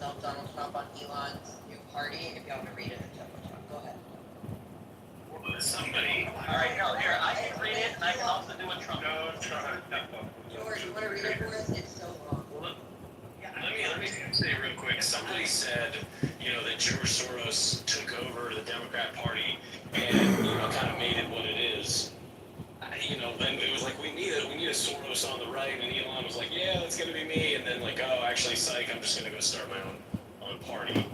snubbed Donald Trump on Elon's new party. If y'all want to read it, go ahead. Somebody. All right, no, here, I can read it, and I can also do a Trump. No, George, you want to read it for us? It's so long. Well, let me say real quick. Somebody said, that George Soros took over the Democrat Party and, kind of made it what it is. Then it was like, we need a Soros on the right, and Elon was like, yeah, that's going to be me. And then oh, actually, psych, I'm just going to go start my own party.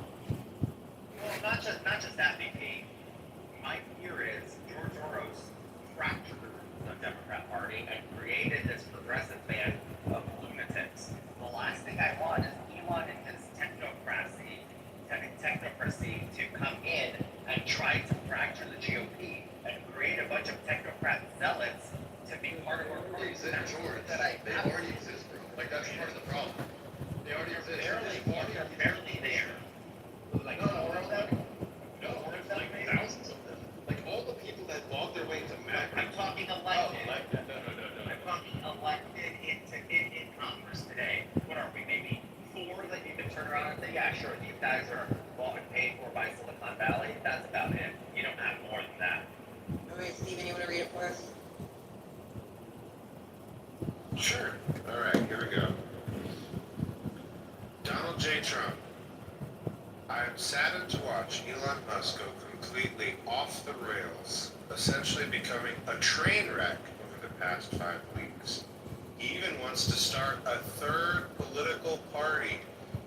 Well, not just that, VP. My fear is George Soros fractured the Democrat Party and created this progressive band of lunatics. The last thing I want is Elon and his technocracy to come in and try to fracture the GOP and create a bunch of technocrat zealots to be part of our party. They already exist, bro. That's part of the problem. They already exist. They're barely there. Like, no, there's like thousands of them. Like, all the people that logged their way to Mac. I'm talking elected. No. I'm talking elected in Congress today. What are we, maybe 4 that you can turn around and say, yeah, sure, these guys are bought and paid for by Silicon Valley? That's about it. You don't have more than that. Okay, Stephen, you want to read it for us? Sure. All right, here we go. Donald J. Trump. I am saddened to watch Elon Musk go completely off the rails, essentially becoming a train wreck over the past 5 weeks. He even wants to start a third political party,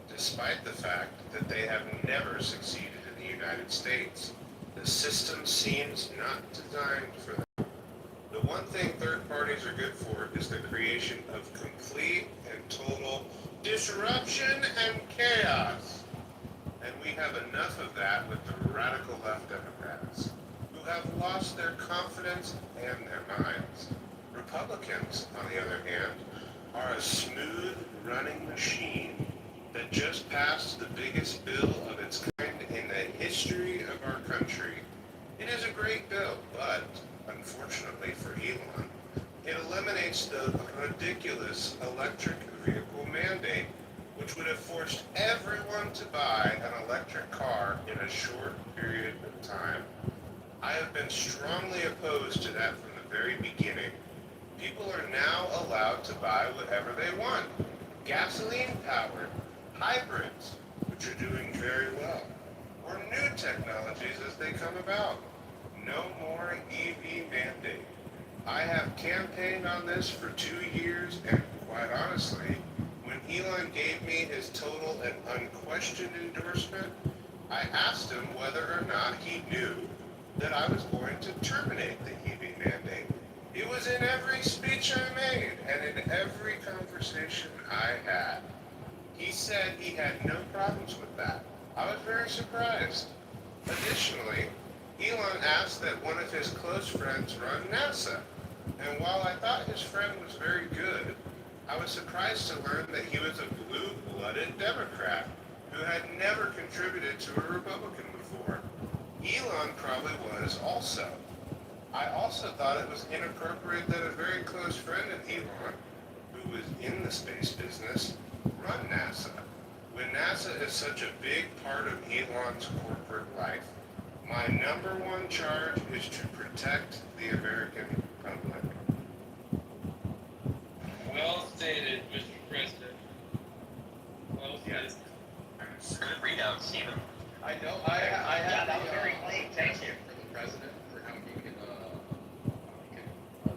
despite the fact that they have never succeeded in the United States. The system seems not designed for them. The one thing third parties are good for is the creation of complete and total disruption and chaos. And we have enough of that with the radical left Democrats, who have lost their confidence and their minds. Republicans, on the other hand, are a smooth running machine that just passed the biggest bill of its kind in the history of our country. It is a great bill, but unfortunately for Elon, it eliminates the ridiculous electric vehicle mandate, which would have forced everyone to buy an electric car in a short period of time. I have been strongly opposed to that from the very beginning. People are now allowed to buy whatever they want. Gasoline-powered, hybrids, which are doing very well, or new technologies as they come about. No more EV mandate. I have campaigned on this for 2 years, and quite honestly, when Elon gave me his total and unquestioned endorsement, I asked him whether or not he knew that I was going to terminate the EV mandate. It was in every speech I made and in every conversation I had. He said he had no problems with that. I was very surprised. Additionally, Elon asked that one of his close friends run NASA, and while I thought his friend was very good, I was surprised to learn that he was a blue-blooded Democrat who had never contributed to a Republican before. Elon probably was also. I also thought it was inappropriate that a very close friend of Elon, who was in the space business, run NASA, when NASA is such a big part of Elon's corporate life. My number one charge is to protect the American public. Well stated, Mr. President. Well stated. Good readout, Stephen. I know. Yeah, that was very clean. Thank you. For the president, for how he can,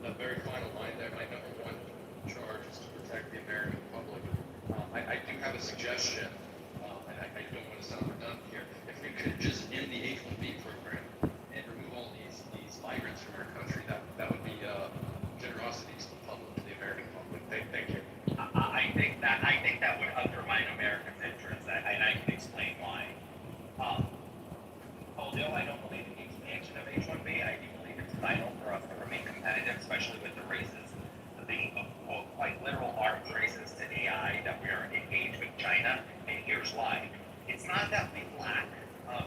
the very final line there, my number one charge is to protect the American public. I do have a suggestion, and I don't want to sound redundant here. If we could just end the H-1B program and remove all these migrants from our country, that would be generosity to the public, to the American public. Thank you. I think that would undermine America's interests, and I can explain why. Although I don't believe in the expansion of H-1B, I do believe it's vital for us to remain competitive, especially with the races, the quote, like literal arms races to AI that we are engaged with China. And here's why: it's not that we lack of